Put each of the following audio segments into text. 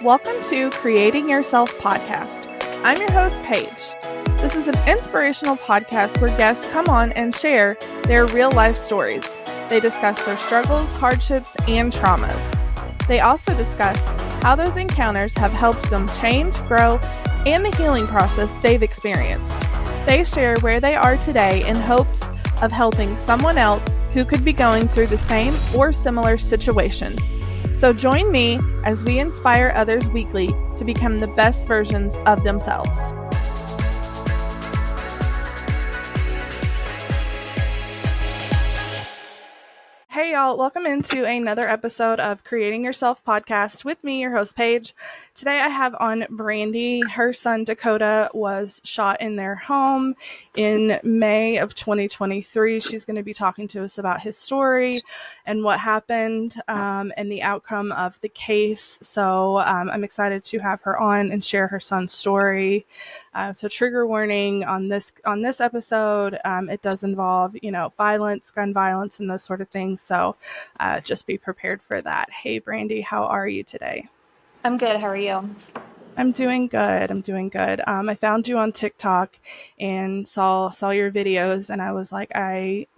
Welcome to Creating Yourself podcast. I'm your host, Paige. This is an inspirational podcast where guests come on and share their real life stories. They discuss their struggles, hardships, and traumas. They also discuss how those encounters have helped them change, grow, and the healing process they've experienced. They share where they are today in hopes of helping someone else who could be going through the same or similar situations. So join me as we inspire others weekly to become the best versions of themselves. Hey y'all, welcome into another episode of Creating Yourself podcast with me, your host Paige. Today I have on Brandy. Her son Dakota was shot in their home in May of 2023. She's going to be talking to us about his story and what happened and the outcome of the case. So I'm excited to have her on and share her son's story. So trigger warning on this episode. It does involve, violence, gun violence, and those sort of things. So just be prepared for that. Hey, Brandy, how are you today? I'm good. How are you? I'm doing good. I found you on TikTok and saw your videos, and I was like, it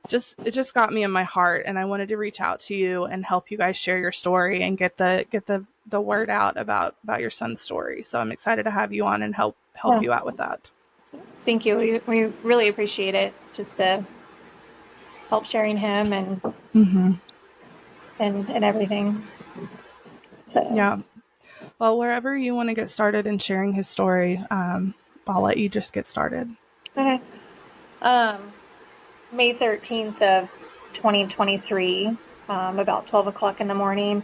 just got me in my heart, and I wanted to reach out to you and help you guys share your story and get the word out about your son's story. So I'm excited to have you on and help you out with that. Thank you. We really appreciate it, just to help sharing him and everything. So. Yeah. Well, wherever you want to get started in sharing his story, I'll let you just get started. Okay. May 13th of 2023, about 12 o'clock in the morning,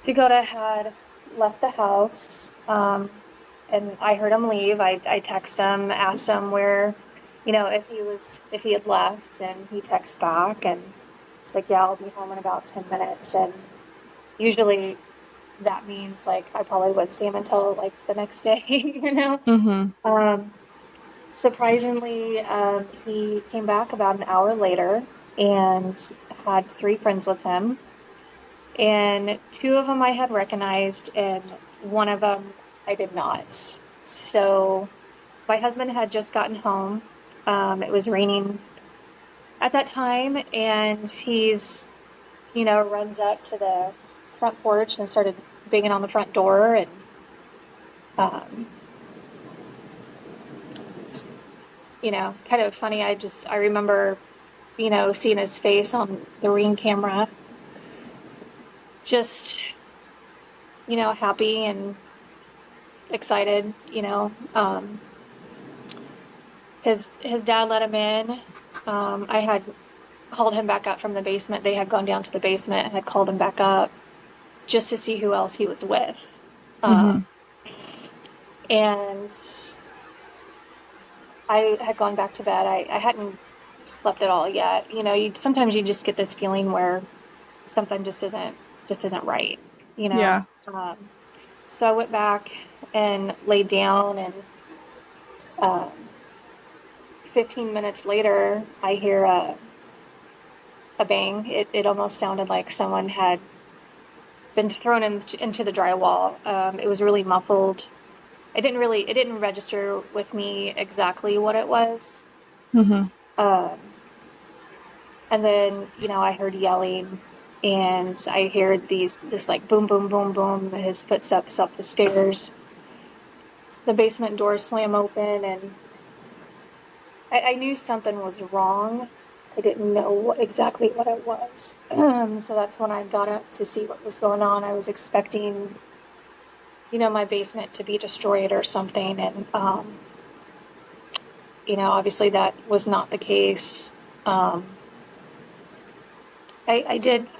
Dakota had left the house, and I heard him leave. I texted him, asked him where, if he had left, and he texted back, and it's like, yeah, I'll be home in about 10 minutes, and usually that means, I probably wouldn't see him until, the next day, Mm-hmm. Surprisingly, he came back about an hour later and had 3 friends with him. And 2 of them I had recognized, and 1 of them I did not. So my husband had just gotten home. It was raining at that time, and he's, runs up to the front porch and started banging on the front door, and kind of funny. I remember, seeing his face on the Ring camera, just, happy and excited, his dad let him in. I had called him back up from the basement. They had gone down to the basement and had called him back up just to see who else he was with. And I had gone back to bed. I hadn't slept at all yet. Sometimes you just get this feeling where something just isn't right, Yeah. So I went back and laid down, and 15 minutes later, I hear a bang. It almost sounded like someone had been thrown into the drywall. It was really muffled. It didn't register with me exactly what it was. Mm-hmm. And then, I heard yelling, and I heard this boom, boom, boom, boom, his footsteps up the stairs. The basement door slam open, and I knew something was wrong. I didn't know exactly what it was. So that's when I got up to see what was going on. I was expecting, my basement to be destroyed or something. And, obviously that was not the case. I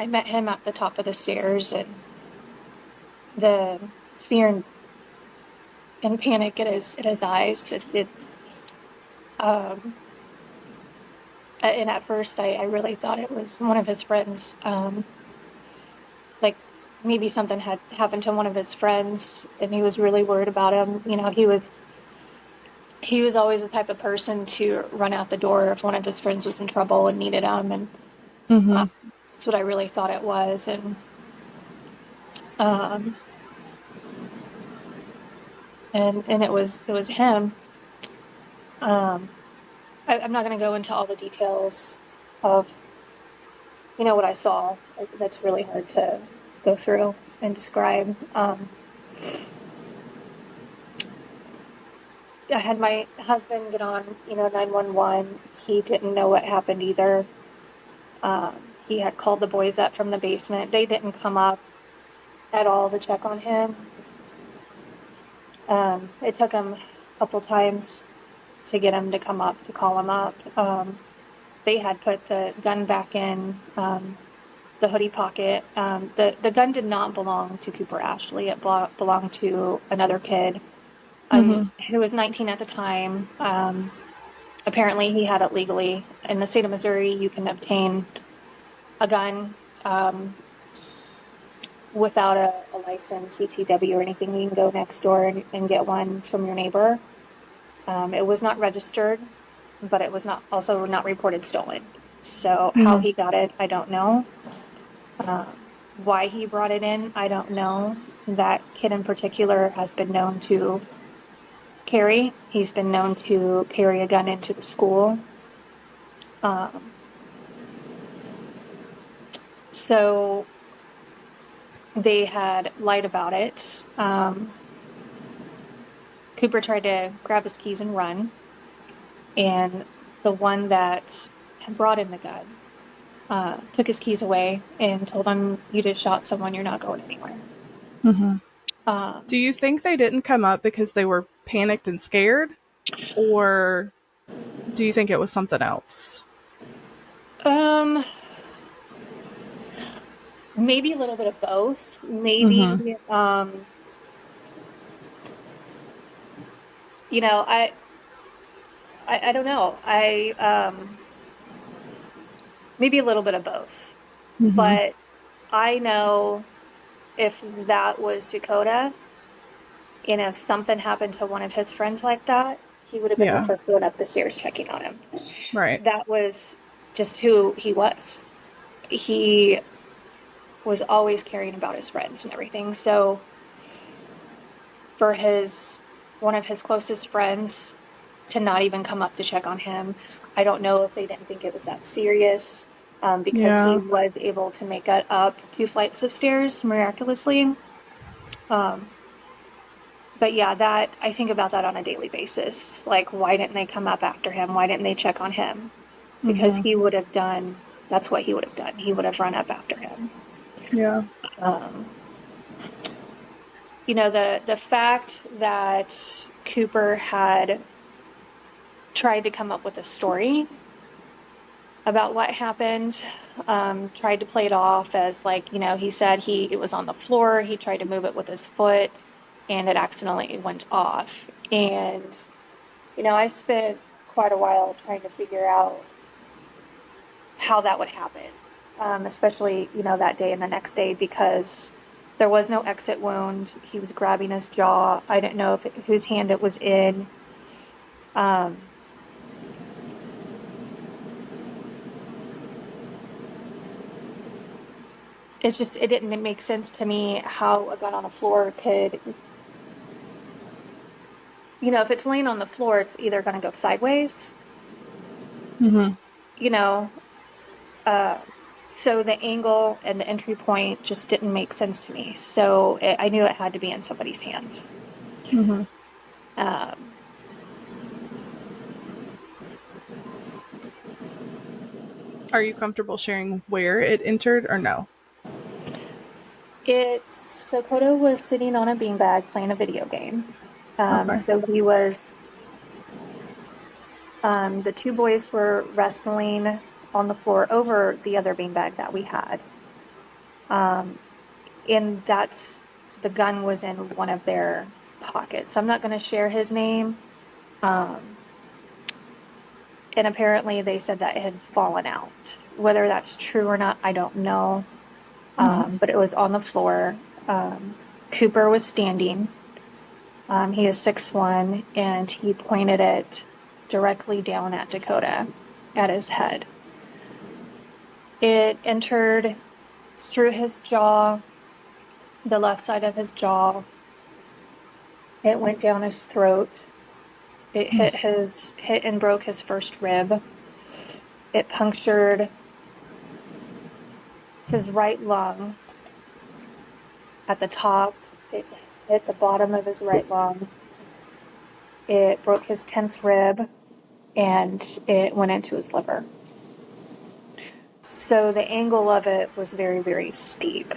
met him at the top of the stairs, and the fear and panic in his eyes, and at first I really thought it was one of his friends. Maybe something had happened to one of his friends, and he was really worried about him. He was always the type of person to run out the door if one of his friends was in trouble and needed him. And Mm-hmm. That's what I really thought it was. Um, and it was him. Um, I'm not going to go into all the details of what I saw. That's really hard to go through and describe. I had my husband get on 911. He didn't know what happened either. He had called the boys up from the basement. They didn't come up at all to check on him. It took him a couple times to get him to come up, to call him up. They had put the gun back in the hoodie pocket. The gun did not belong to Cooper Ashley. It belonged to another kid Mm-hmm. who was 19 at the time. Apparently, he had it legally. In the state of Missouri, you can obtain a gun without a license, CTW or anything. You can go next door and get one from your neighbor. It was not registered, but it was also not reported stolen. So how Mm-hmm. he got it, I don't know. Why he brought it in, I don't know. That kid in particular has been known to carry. He's been known to carry a gun into the school. So they had lied about it. Cooper tried to grab his keys and run, and the one that had brought in the gun took his keys away and told him, "You just shot someone. You're not going anywhere." Mm-hmm. Um, Do you think they didn't come up because they were panicked and scared, or do you think it was something else? um, maybe a little bit of both. Mm-hmm. Maybe, I don't know. Maybe a little bit of both. Mm-hmm. But I know if that was Dakota, and if something happened to one of his friends like that, he would have been the Yeah. first one up the stairs checking on him. Right. That was just who he was. He was always caring about his friends and everything. So for one of his closest friends to not even come up to check on him, I don't know if they didn't think it was that serious, because he Yeah. was able to make it up 2 flights of stairs miraculously. Um, but yeah, that I think about that on a daily basis. Like, why didn't they come up after him? Why didn't they check on him? Because Mm-hmm. that's what he would have done. He would have run up after him. Yeah. Um, the fact that Cooper had tried to come up with a story about what happened, tried to play it off as like, he said it was on the floor, he tried to move it with his foot, and it accidentally went off. And, I spent quite a while trying to figure out how that would happen, especially, that day and the next day, because there was no exit wound. He was grabbing his jaw. I didn't know whose hand it was in. Um, it didn't make sense to me how a gun on the floor could, if it's laying on the floor, it's either going to go sideways, Mm-hmm. you know, uh, so the angle and the entry point just didn't make sense to me. So I knew it had to be in somebody's hands. Mm-hmm. Um, Are you comfortable sharing where it entered or no? Dakota was sitting on a beanbag playing a video game. Okay. So the two boys were wrestling on the floor over the other beanbag that we had. Um, and the gun was in one of their pockets. I'm not going to share his name. Um, and apparently they said that it had fallen out. Whether that's true or not, I don't know. Mm-hmm. But it was on the floor. Cooper was standing. He is 6'1", and he pointed it directly down at Dakota, at his head. It entered through his jaw, the left side of his jaw. It went down his throat. It hit and broke his first rib. It punctured his right lung at the top. It hit the bottom of his right lung. It broke his 10th rib, and it went into his liver. So the angle of it was very, very steep.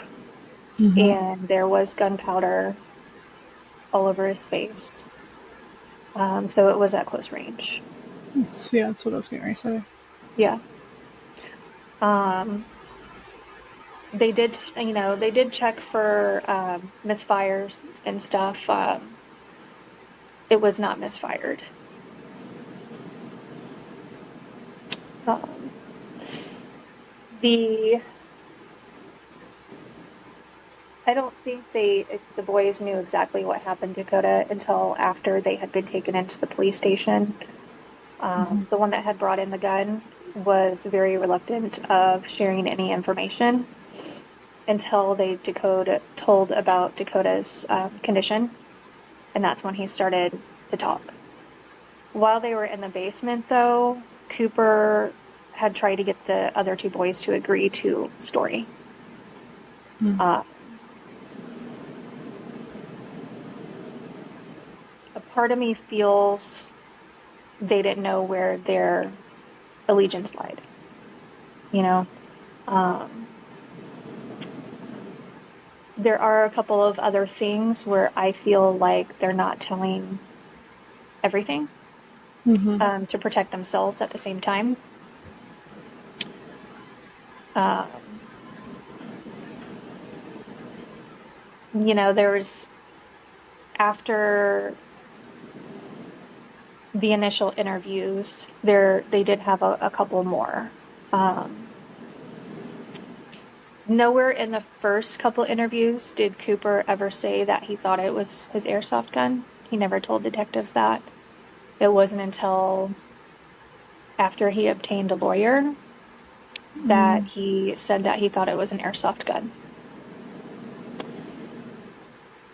And there was gunpowder all over his face. So it was at close range. Yeah, that's what I was getting ready to say. Yeah. They did check for misfires and stuff. It was not misfired. I don't think the boys knew exactly what happened to Dakota until after they had been taken into the police station. The one that had brought in the gun was very reluctant of sharing any information until they told about Dakota's condition, and that's when he started to talk. While they were in the basement, though, Cooper had tried to get the other two boys to agree to the story. A part of me feels they didn't know where their allegiance lied. There are a couple of other things where I feel like they're not telling everything to protect themselves at the same time. There was, after the initial interviews, they did have a couple more. Nowhere in the first couple interviews did Cooper ever say that he thought it was his airsoft gun. He never told detectives that. It wasn't until after he obtained a lawyer that he said that he thought it was an airsoft gun.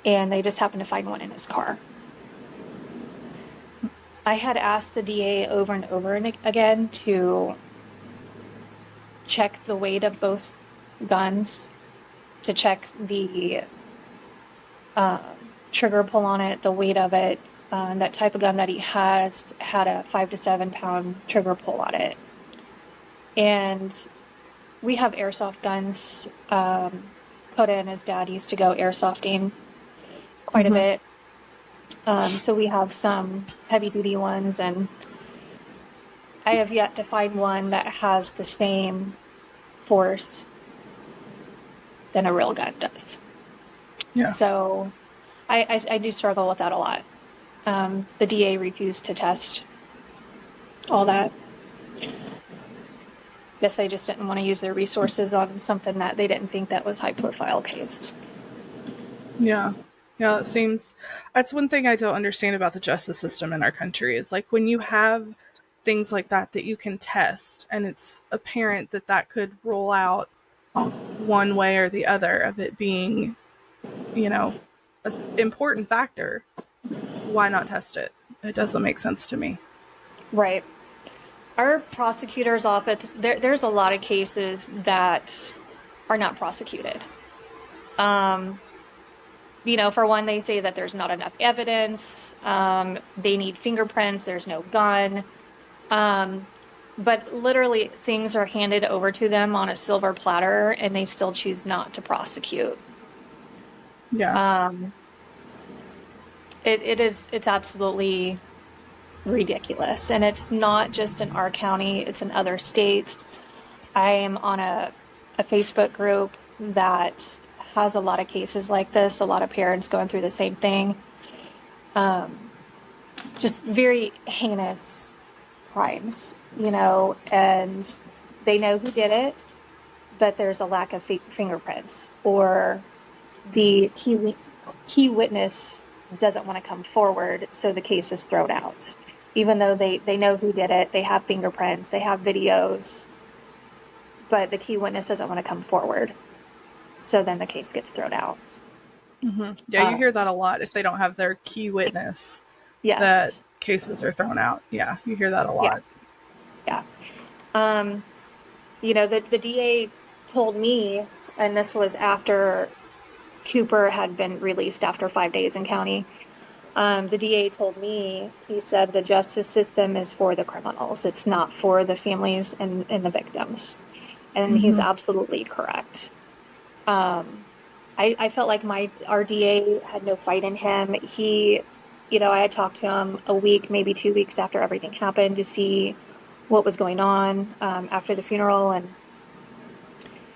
And they just happened to find one in his car. I had asked the DA over and over again to check the weight of both guns, to check the trigger pull on it, the weight of it. That type of gun that he has had a 5 to 7 pound trigger pull on it. And we have airsoft guns. Dakota and his dad used to go airsofting quite a bit. So we have some heavy duty ones, and I have yet to find one that has the same force than a real gun does. Yeah. So I do struggle with that a lot. The DA refused to test all that. Guess they just didn't want to use their resources on something that they didn't think that was high profile case. Yeah. Yeah, that's one thing I don't understand about the justice system in our country is like when you have things like that you can test and it's apparent that could roll out one way or the other of it being, an important factor. Why not test it? It doesn't make sense to me. Right. Our prosecutor's office, there's a lot of cases that are not prosecuted. For one, they say that there's not enough evidence. They need fingerprints. There's no gun. But literally things are handed over to them on a silver platter and they still choose not to prosecute. Yeah. It's absolutely ridiculous. And it's not just in our county, it's in other states. I am on a Facebook group that has a lot of cases like this, a lot of parents going through the same thing. Just very heinous crimes, and they know who did it, but there's a lack of fingerprints, or the key witness doesn't want to come forward, so the case is thrown out. Even though they know who did it, they have fingerprints, they have videos, but the key witness doesn't want to come forward. So then the case gets thrown out. Yeah, you hear that a lot. If they don't have their key witness, that Yes. cases are thrown out. Yeah, you hear that a Yeah. lot. Yeah. The DA told me, and this was after Cooper had been released after 5 days in county. The DA told me, he said the justice system is for the criminals. It's not for the families and the victims. And he's absolutely correct. I felt like our DA had no fight in him. I had talked to him a week, maybe 2 weeks after everything happened to see what was going on after the funeral, and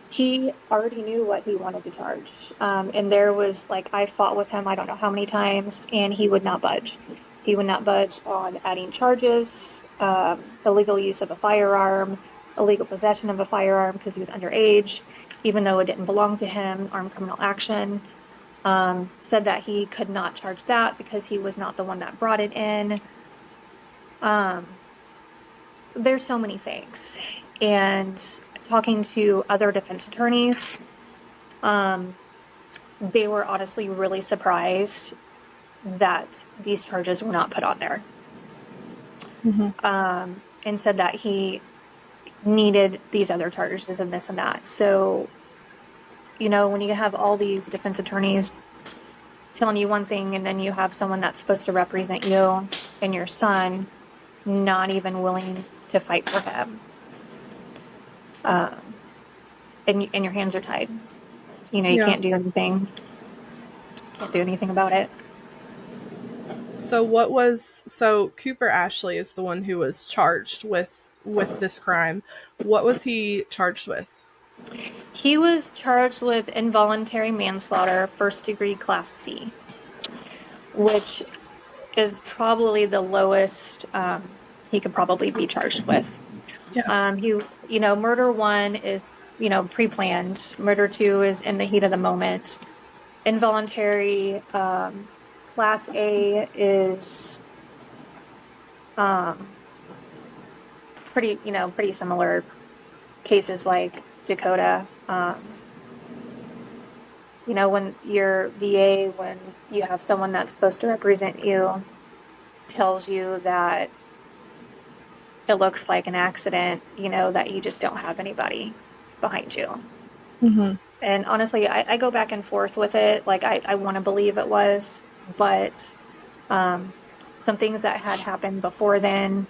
he already knew what he wanted to charge. And there was I fought with him, I don't know how many times, and he would not budge. He would not budge on adding charges, illegal use of a firearm, illegal possession of a firearm because he was underage, even though it didn't belong to him, armed criminal action. Said that he could not charge that because he was not the one that brought it in. There's so many things. And talking to other defense attorneys, they were honestly really surprised that these charges were not put on there. And said that he needed these other charges and this and that. So, when you have all these defense attorneys telling you one thing, and then you have someone that's supposed to represent you and your son not even willing to fight for him, and your hands are tied. You can't do anything. Can't do anything about it. So Cooper Ashley is the one who was charged with this crime. What was he charged with? He was charged with involuntary manslaughter, first degree class C, which is probably the lowest he could probably be charged with. Yeah. Murder 1 is, pre-planned. Murder 2 is in the heat of the moment. Involuntary class A is pretty similar cases like Dakota. When your VA, when you have someone that's supposed to represent you, tells you that it looks like an accident, that you just don't have anybody behind you. And honestly, I go back and forth with it. I want to believe it was, but some things that had happened before then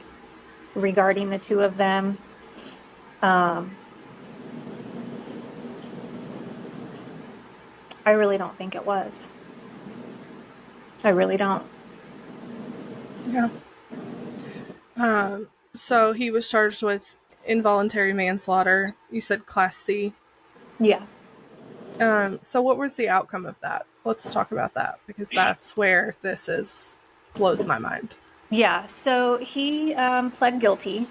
regarding the two of them, I really don't think it was. I really don't. Yeah. So he was charged with involuntary manslaughter. You said class C. Yeah. So what was the outcome of that? Let's talk about that, because that's where blows my mind. Yeah. So he pled guilty.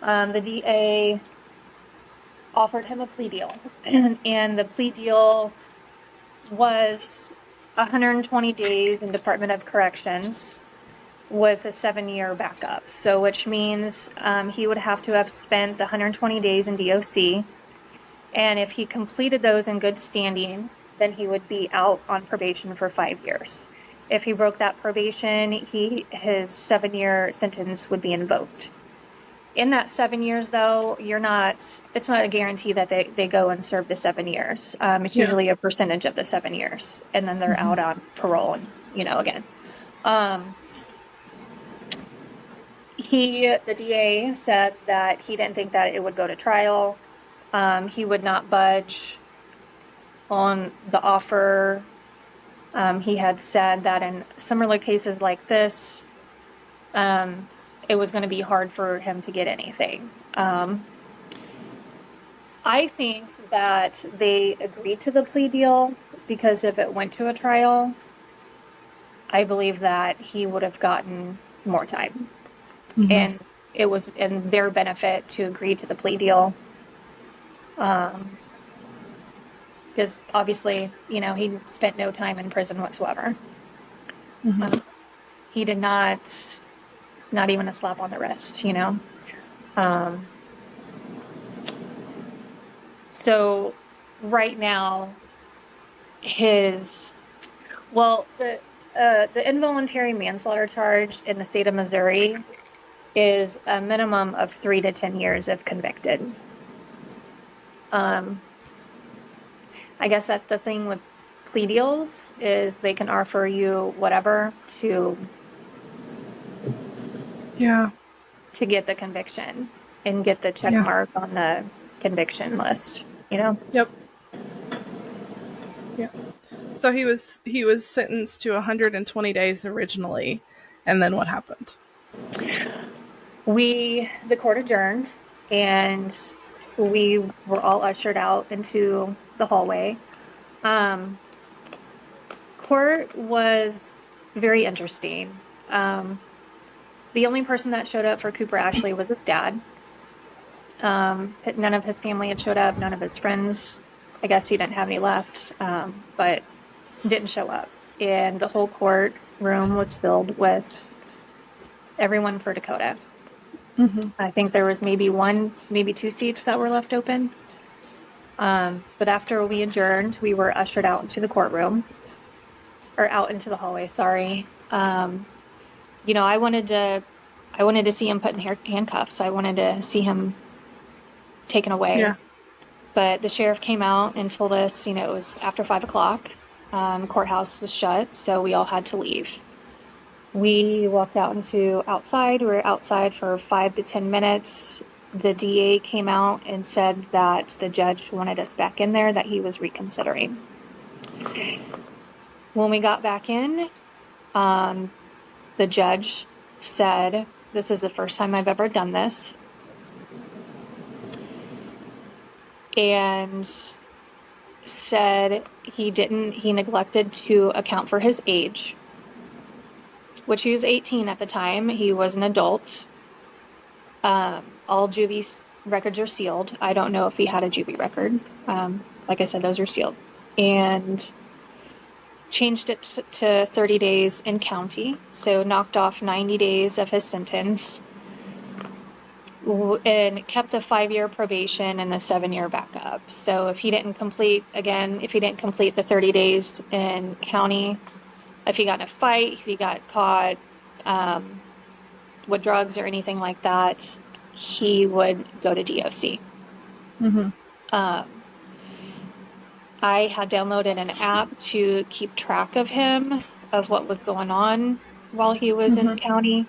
The DA offered him a plea deal, and the plea deal was 120 days in Department of Corrections with a 7-year backup. So which means he would have to have spent the 120 days in DOC. And if he completed those in good standing, then he would be out on probation for 5 years. If he broke that probation, his 7-year sentence would be invoked. In that 7 years, though, it's not a guarantee that they go and serve the 7 years. It's usually a percentage of the 7 years, and then they're out on parole, and, again. The DA said that he didn't think that it would go to trial. He would not budge on the offer. He had said that in similar cases like this, it was going to be hard for him to get anything. I think that they agreed to the plea deal because if it went to a trial, I believe that he would have gotten more time. And it was in their benefit to agree to the plea deal. Because obviously, he spent no time in prison whatsoever. He did not even a slap on the wrist, So right now, the involuntary manslaughter charge in the state of Missouri is a minimum of 3 to 10 years if convicted. I guess that's the thing with plea deals, is they can offer you whatever to Yeah. get the conviction and get the check Yeah. mark on the conviction list, you know? Yep. Yeah. So he was sentenced to 120 days originally, and then what happened? The court adjourned, and we were all ushered out into the hallway. Court was very interesting. The only person that showed up for Cooper Ashley was his dad. None of his family had showed up, none of his friends. I guess he didn't have any left, but didn't show up. And the whole court room was filled with everyone for Dakota. I think there was maybe two seats that were left open. But after we adjourned, we were ushered out into the courtroom, or out into the hallway, sorry. You know, I wanted to see him put in handcuffs. I wanted to see him taken away. Yeah. But the sheriff came out and told us, you know, it was after 5 o'clock. Courthouse was shut, so we all had to leave. We walked out outside. We were outside for 5 to 10 minutes. The DA came out and said that the judge wanted us back in there, that he was reconsidering. When we got back in, the judge said, "This is the first time I've ever done this." And said he neglected to account for his age, which he was 18 at the time. He was an adult. All juvie records are sealed. I don't know if he had a juvie record. Like I said, those are sealed. And changed it to 30 days in county, so knocked off 90 days of his sentence, and kept the 5-year probation and the 7-year backup. So if he didn't complete the 30 days in county, if he got in a fight, if he got caught with drugs or anything like that, he would go to DOC. I had downloaded an app to keep track of him, of what was going on while he was in county.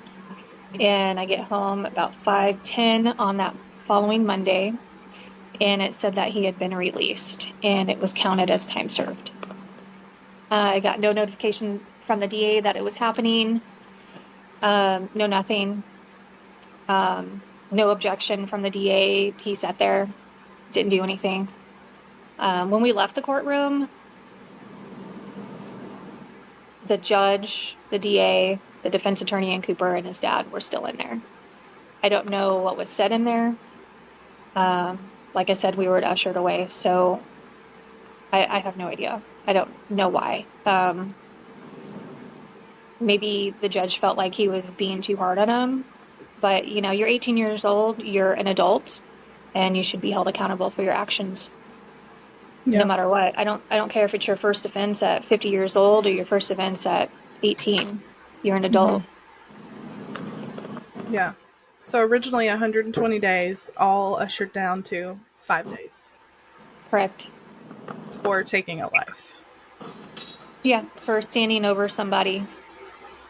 And I get home about 5:10 on that following Monday, and it said that he had been released, and it was counted as time served. I got no notification from the DA that it was happening. No nothing. No objection from the DA. He sat there, didn't do anything. When we left the courtroom, the judge, the DA, the defense attorney, and Cooper and his dad were still in there. I don't know what was said in there. Like I said, we were ushered away, so I have no idea. I don't know why. Maybe the judge felt like he was being too hard on him, but you know, you're 18 years old, you're an adult, and you should be held accountable for your actions. No matter what. I don't care if it's your first offense at 50 years old or your first offense at 18. You're an adult. Yeah. So originally 120 days, all ushered down to 5 days Correct. for taking a life. Yeah, for standing over somebody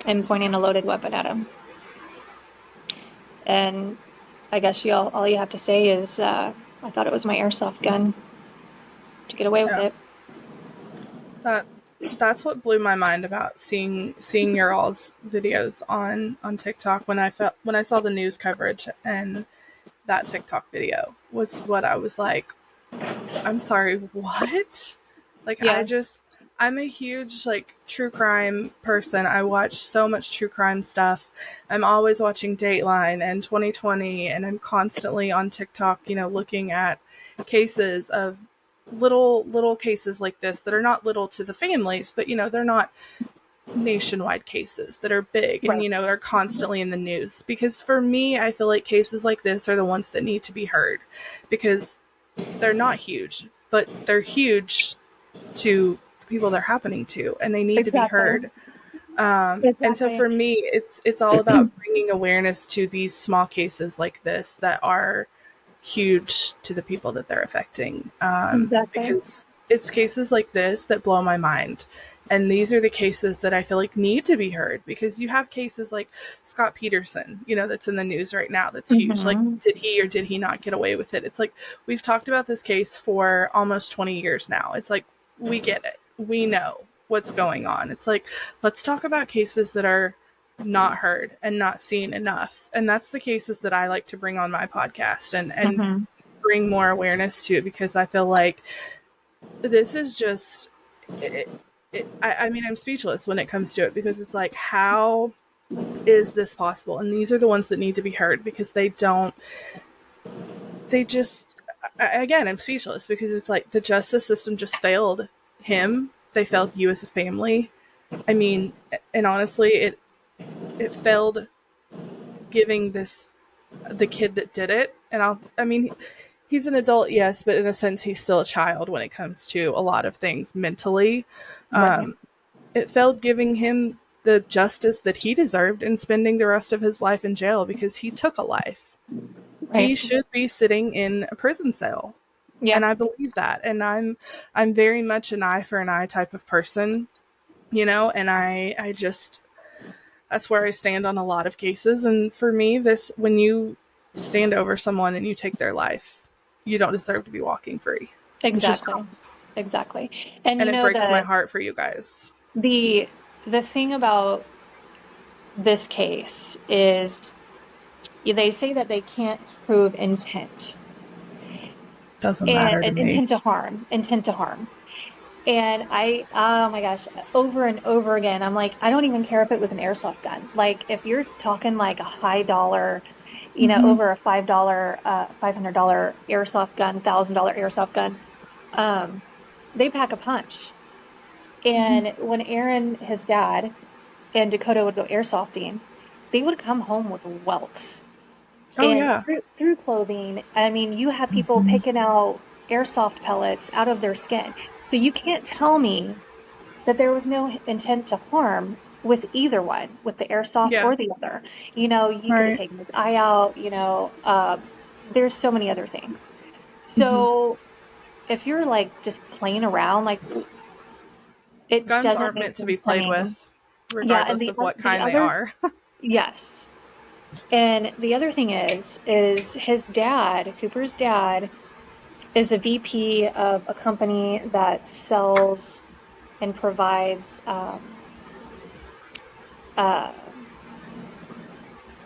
and pointing a loaded weapon at him. And I guess all you have to say is, I thought it was my airsoft gun to get away with it. That's what blew my mind about seeing your all's videos on TikTok when I saw the news coverage, and that TikTok video was what I was like, I'm sorry, what? Like, Yeah. I'm a huge, like, true crime person. I watch so much true crime stuff. I'm always watching Dateline and 2020, and I'm constantly on TikTok, you know, looking at cases of little cases like this that are not little to the families, but, you know, they're not nationwide cases that are big and, Right. you know, are constantly in the news. Because for me, I feel like cases like this are the ones that need to be heard, because they're not huge, but they're huge to the people they're happening to, and they need to be Exactly. heard. And so Exactly. for me, it's all about bringing awareness to these small cases like this that are huge to the people that they're affecting. Exactly. Because it's cases like this that blow my mind. And these are the cases that I feel like need to be heard, because you have cases like Scott Peterson, that's in the news right now. That's huge. Like, Hmm. did he or did he not get away with it? It's like, we've talked about this case for almost 20 years now. It's like, we get it. We know what's going on. It's like, let's talk about cases that are not heard and not seen enough. And that's the cases that I like to bring on my podcast and Hmm. bring more awareness to, because I feel like this is just I mean, I'm speechless when it comes to it, because it's like, how is this possible? And these are the ones that need to be heard, because they just, again, I'm speechless, because it's like the justice system just failed him. They failed you as a family. I mean, and honestly, it failed giving this the kid that did it. And I mean, he's an adult, yes, but in a sense, he's still a child when it comes to a lot of things mentally. Right. Um, it failed giving him the justice that he deserved in spending the rest of his life in jail, because he took a life. He Right. should be sitting in a prison cell. Yep. And I believe that. And I'm very much an eye for an eye type of person, and I just, that's where I stand on a lot of cases. And for me, this, when you stand over someone and you take their life, you don't deserve to be walking free. It's just Exactly. not. Exactly. And And it breaks my heart for you guys. the the thing about this case is they say that they can't prove intent Doesn't and, matter to and me. intent to harm. And oh my gosh, over and over again, I'm like, I don't even care if it was an airsoft gun. Like, if you're talking like a high dollar, Mm-hmm. over a $500 airsoft gun, $1,000 airsoft gun, um, they pack a punch. Mm-hmm. And when Aaron, his dad, and Dakota would go airsofting, they would come home with welts. Oh, And yeah. through clothing, I mean, you have people Mm-hmm. picking out airsoft pellets out of their skin. So you can't tell me that there was no intent to harm with either one, with the airsoft Yeah. or the other. You could have Right. taken his eye out, there's so many other things. Mm-hmm. So if you're like just playing around, like it Guns doesn't aren't make meant to be sense to played me. with, Yeah, and regardless of what the kind they other, are. yes. And the other thing is his dad, Cooper's dad, is a VP of a company that sells and provides uh,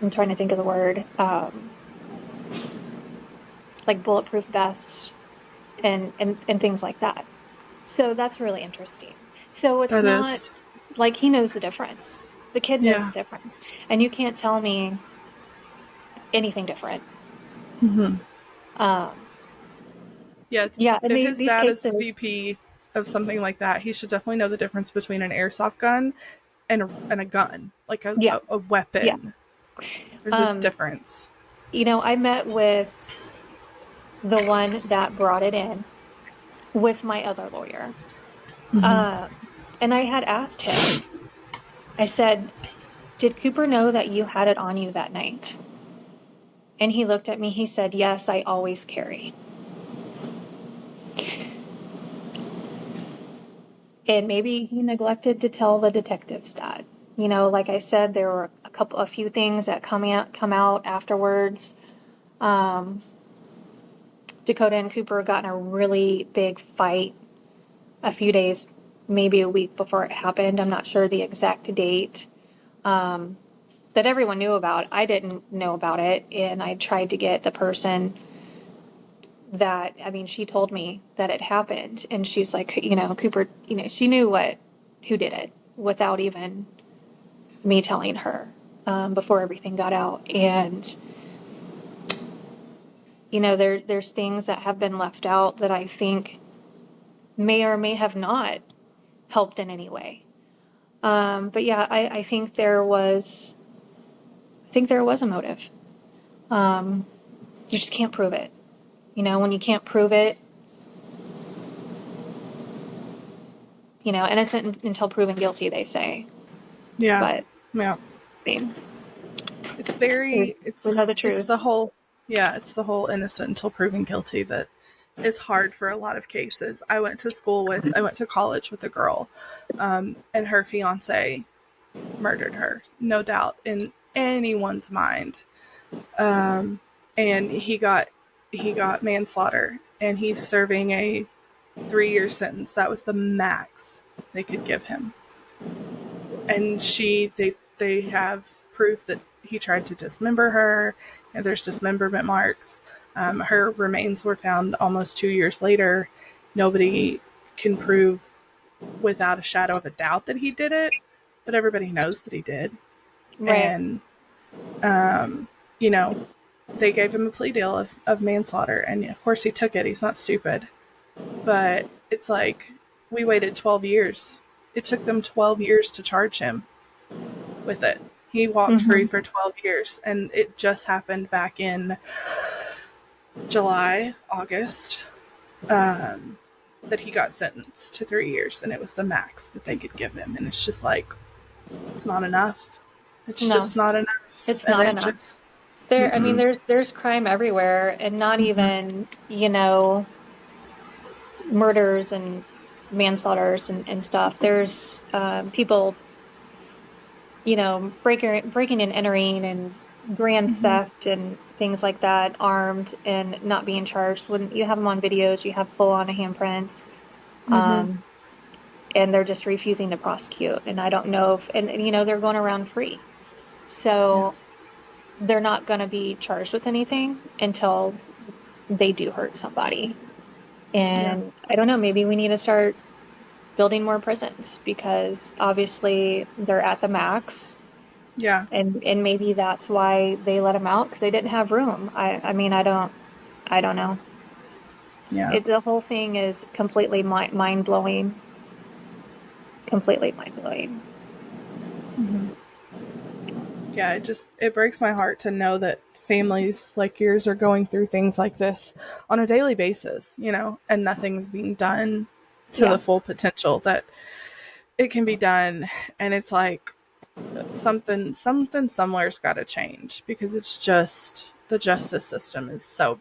I'm trying to think of the word, like bulletproof vests and things like that. So that's really interesting. So it's That not is. like he knows the difference. The kid knows the Yeah. difference. And you can't tell me anything different. Mm-hmm. Um, Yeah. yeah, and If his these dad is cases, VP of something like that, he should definitely know the difference between an airsoft gun and a gun, like a, yeah, a, a yeah. weapon. There's a Um, difference. I met with the one that brought it in with my other lawyer. Mm-hmm. And I had asked him, I said, did Cooper know that you had it on you that night? And he looked at me, he said, yes, I always carry. And maybe he neglected to tell the detectives that. Like I said, there were a few things that come out afterwards. Um, Dakota and Cooper got in a really big fight a few days, maybe a week before it happened. I'm not sure the exact date. That everyone knew about. I didn't know about it, and I tried to get the person that, I mean, she told me that it happened, and she's like, Cooper, she knew who did it without even me telling her, before everything got out. And there's things that have been left out that I think may or may have not helped in any way. But yeah, I think there was a motive. You just can't prove it. You know, when you can't prove it, you know, innocent until proven guilty, they say. Yeah. But Yeah. I mean, It's we very, know the it's the truth. whole, yeah, it's the whole innocent until proven guilty that is hard for a lot of cases. I went to college with a girl, and her fiance murdered her, no doubt in anyone's mind. And he got manslaughter, and he's serving a 3-year sentence. That was the max they could give him. And they have proof that he tried to dismember her, and there's dismemberment marks. Her remains were found almost 2 years later. Nobody can prove without a shadow of a doubt that he did it, but everybody knows that he did. Right. And um, you know, they gave him a plea deal of manslaughter, and of course he took it. He's not stupid. But it's like, we waited 12 years. It took them 12 years to charge him with it. He walked free Mm-hmm. for 12 years, and it just happened back in July, August, that he got sentenced to 3 years, and it was the max that they could give him. And it's just like, it's not enough. It's No, just not enough. it's And not it enough. just, There, I mean, mm-mm. there's crime everywhere, and not Mm-hmm. even, you know, murders and manslaughters and stuff. There's people, you know, breaking and entering and grand Mm-hmm. theft and things like that, armed and not being charged. When you have them on videos, you have full on handprints, Mm-hmm. um, and they're just refusing to prosecute. And I don't know if, and you know, they're going around free, Yeah. so they're not going to be charged with anything until they do hurt somebody. Yeah. And I don't know, maybe we need to start building more prisons because obviously they're at the max, Yeah. and maybe that's why they let them out because they didn't have room. I mean, I don't know. Yeah. The whole thing is completely mind blowing, completely mind blowing. Mm-hmm. Yeah, it breaks my heart to know that families like yours are going through things like this on a daily basis, and nothing's being done to the Yeah, full potential that it can be done. And it's like, something somewhere's got to change, because it's just, the justice system is so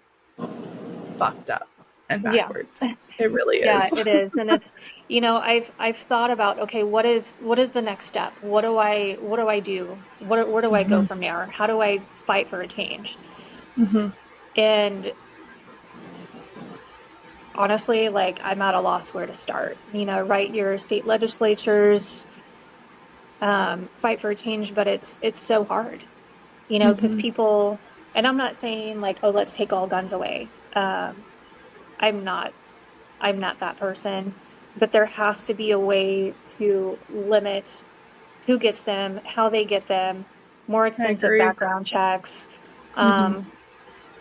fucked up and yeah. backwards. It really Yeah, is. it is. And it's, you know, I've thought about, okay, what is the next step? What do I do? Where do I go Mm-hmm. from there? How do I fight for a change? Mm-hmm. And honestly, like I'm at a loss where to start. You know, write your state legislatures, fight for a change, but it's so hard. You know, because Mm-hmm. people, and I'm not saying like, oh, let's take all guns away. I'm not I'm not that person, but there has to be a way to limit who gets them, how they get them, more I extensive agree. background checks. Mm-hmm. Um,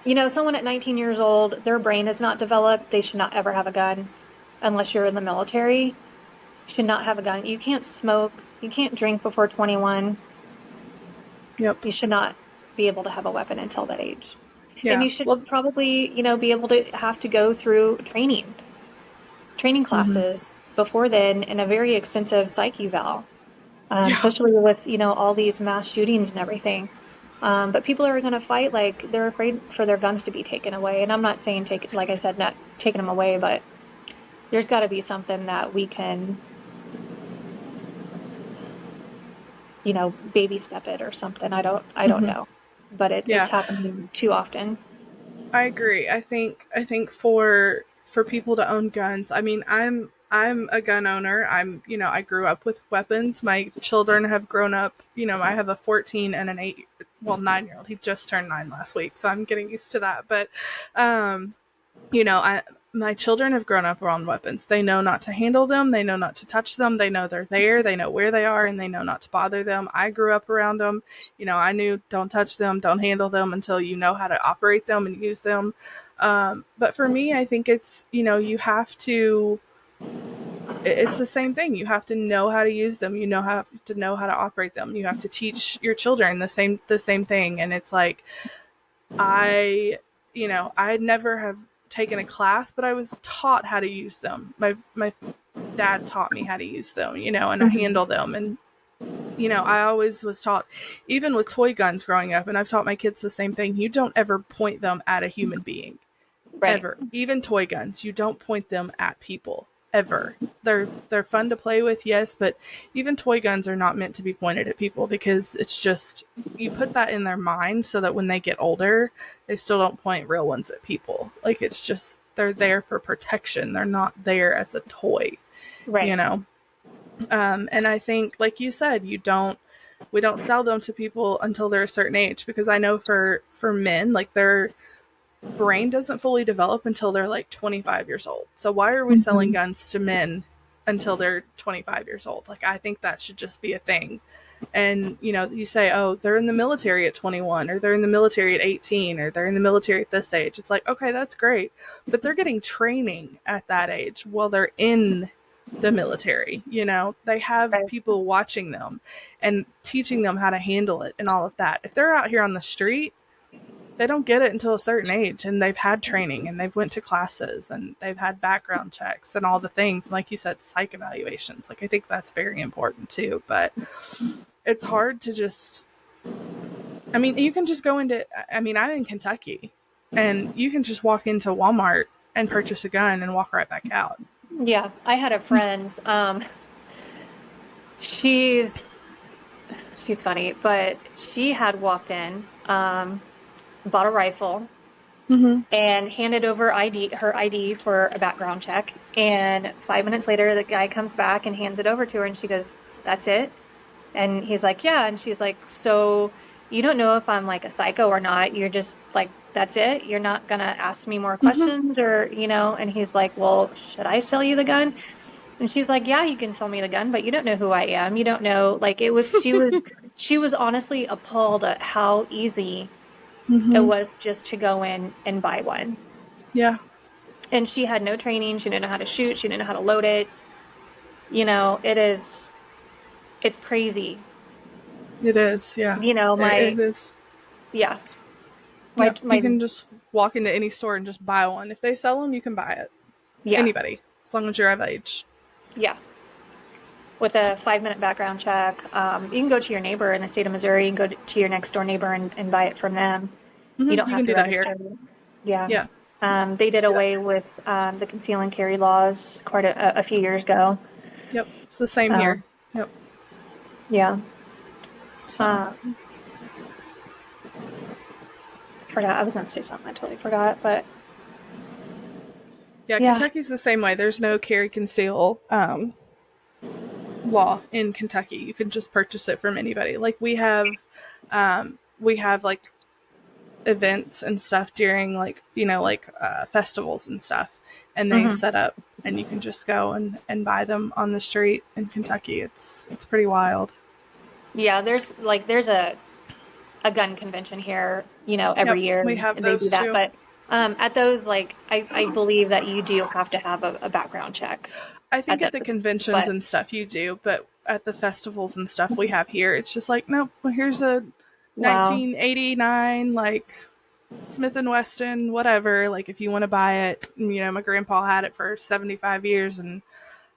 you know, someone at 19 years old, their brain is not developed. They should not ever have a gun unless you're in the military. Should not have a gun. You can't smoke. You can't drink before 21. Yep. You should not be able to have a weapon until that age. And Yeah. you should Well. probably, you know, be able to have to go through training Mm-hmm. classes before then and a very extensive psych eval, Yeah. especially with, you know, all these mass shootings and everything. But people are going to fight like they're afraid for their guns to be taken away. And I'm not saying take, like I said, not taking them away, but there's got to be something that we can, you know, baby step it or something. I don't Mm-hmm. know, but it's Yeah. happening too often. I agree. I think for people to own guns. I mean, I'm a gun owner. I grew up with weapons. My children have grown up. I have a 14 and an 8, well, 9-year-old. He just turned 9 last week, so I'm getting used to that. But um I my children have grown up around weapons. They know not to handle them. They know not to touch them. They know they're there. They know where they are, and they know not to bother them. I grew up around them. I knew, don't touch them, don't handle them until you know how to operate them and use them. But for me, I think it's, you have to. It's the same thing. You have to know how to use them. Have to know how to operate them. You have to teach your children the same thing. And it's like, I never have taken a class, but I was taught how to use them. My dad taught me how to use them, you know, and I Mhm. handle them. And, you know, I always was taught, even with toy guns growing up, and I've taught my kids the same thing, you don't ever point them at a human being. Right. Ever. Even toy guns, you don't point them at people ever. They're fun to play with, yes, but even toy guns are not meant to be pointed at people, because it's just, you put that in their mind so that when they get older, they still don't point real ones at people. Like, it's just, they're there for protection. They're not there as a toy, you Right. know. And I think, like you said, we don't sell them to people until they're a certain age, because I know for men, like, their brain doesn't fully develop until they're like 25 years old. So why are we selling Mhm. guns to men until they're 25 years old? Like, I think that should just be a thing. And, you know, you say, oh, they're in the military at 21, or they're in the military at 18, or they're in the military at this age. It's like, okay, that's great. But they're getting training at that age while they're in the military. You know, they have Right. people watching them and teaching them how to handle it and all of that. If they're out here on the street, they don't get it until a certain age, and they've had training and they've went to classes and they've had background checks and all the things. And like you said, psych evaluations. Like, I think that's very important too. But it's hard to just, I mean, you can just go into, I mean, I'm in Kentucky, and you can just walk into Walmart and purchase a gun and walk right back out. Yeah. I had a friend, she's she's funny, but she had walked in, bought a rifle Mm-hmm. and handed over her ID for a background check. And 5 minutes later, the guy comes back and hands it over to her, and she goes, "That's it?" And he's like, "Yeah." And she's like, "So you don't know if I'm like a psycho or not? You're just like, that's it? You're not gonna ask me more Mm-hmm. questions, or, you know?" And he's like, "Well, should I sell you the gun?" And she's like, "Yeah, you can sell me the gun, but you don't know who I am. You don't know." Like, she was honestly appalled at how easy it Mm-hmm. was just to go in and buy one. Yeah, And she had no training. She didn't know how to shoot. She didn't know how to load it. You know, it's crazy. it is. Yeah, You know, it is. yeah, Yeah, you my, can just walk into any store and just buy one. If they sell them, you can buy it. yeah, Anybody, as long as you're of age. yeah. With a 5 minute background check, you can go to your neighbor in the state of Missouri and go to your next door neighbor and buy it from them. You don't You have can to do that here. register. Yeah. Yeah. They did away with the conceal and carry laws quite a few years ago. Yep. It's the same here. Um, Yep. yeah. So, Um, forgot. I was going to say something. I totally forgot. But yeah, yeah. Kentucky's the same way. There's no carry conceal law in Kentucky. You can just purchase it from anybody. Like, we have like events and stuff during, like, you know, like festivals and stuff, and they Hmm. set up, and you can just go and buy them on the street in Kentucky. It's pretty wild. Yeah. There's a gun convention here, you know, Yep, every year, we and have they do those that. too. But at those, like, I believe that you do have to have a background check I at think at the those. conventions But and stuff you do, but at the festivals and stuff we have here, it's just like, nope, well, here's a wow, 1989 like Smith and Wesson, whatever. Like, if you want to buy it, you know, my grandpa had it for 75 years, and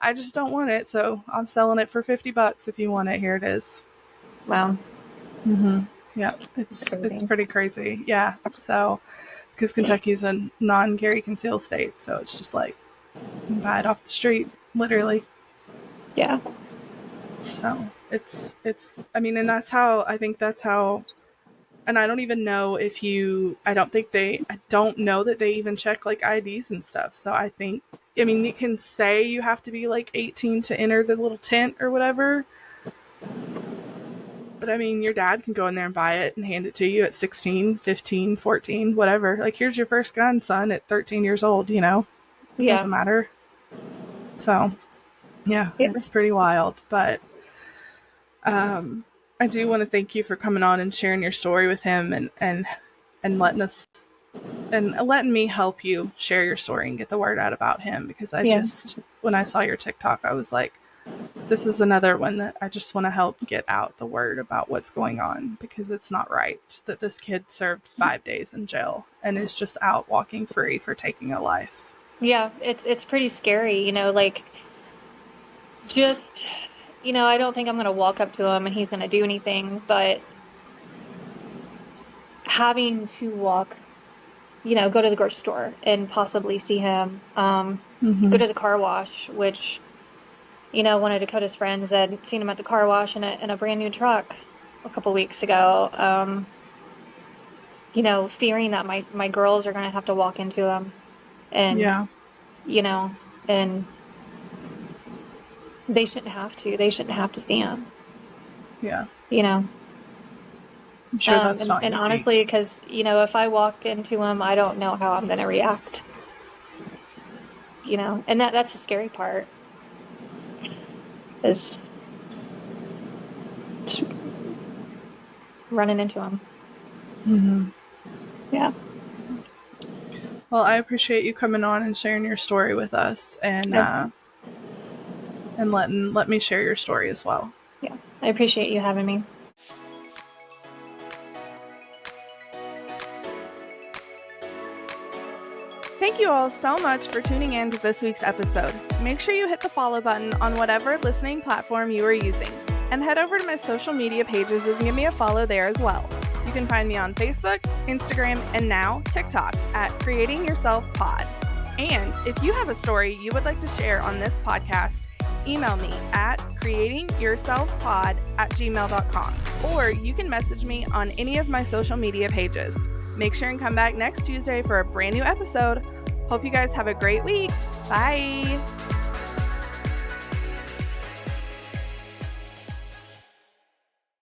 I just don't want it, so I'm selling it for $50. If you want it, here it is. wow, Yeah, it's it's crazy. pretty crazy. Yeah, so because Kentucky's a non-carry conceal state, so it's just like, you can buy it off the street, literally. Yeah, So it's I mean, and that's how I think that's how. And I don't even know if you, I don't know that they even check like IDs and stuff. So I think, I mean, you can say you have to be like 18 to enter the little tent or whatever. But I mean, your dad can go in there and buy it and hand it to you at 16, 15, 14, whatever. Like, here's your first gun, son, at 13 years old, you know? It yeah, doesn't matter. So, yeah, yeah, it's pretty wild. But um, I do want to thank you for coming on and sharing your story with him, and letting us and letting me help you share your story and get the word out about him, because I yeah, just, when I saw your TikTok, I was like, This is another one that I just want to help get out the word about what's going on, because it's not right that this kid served 5 days in jail and is just out walking free for taking a life. Yeah, it's pretty scary, like just, I don't think I'm going to walk up to him and he's going to do anything, but having to walk, go to the grocery store and possibly see him, go to the car wash, which, one of Dakota's friends had seen him at the car wash in a brand new truck a couple weeks ago. Fearing that my girls are going to have to walk into him and, Yeah. And they shouldn't have to. They shouldn't have to see him. Yeah. I'm sure that's not and easy. honestly, because, if I walk into him, I don't know how I'm going to react. And that's the scary part. Is running into him. Mm-hmm. Yeah. Well, I appreciate you coming on and sharing your story with us, and let me share your story as well. Yeah, I appreciate you having me. Thank you all so much for tuning in to this week's episode. Make sure you hit the follow button on whatever listening platform you are using, and head over to my social media pages and give me a follow there as well. You can find me on Facebook, Instagram, and now TikTok at Creating Yourself Pod. And if you have a story you would like to share on this podcast, email me at creatingyourselfpod@gmail.com, or you can message me on any of my social media pages. Make sure and come back next Tuesday for a brand new episode. Hope you guys have a great week. Bye.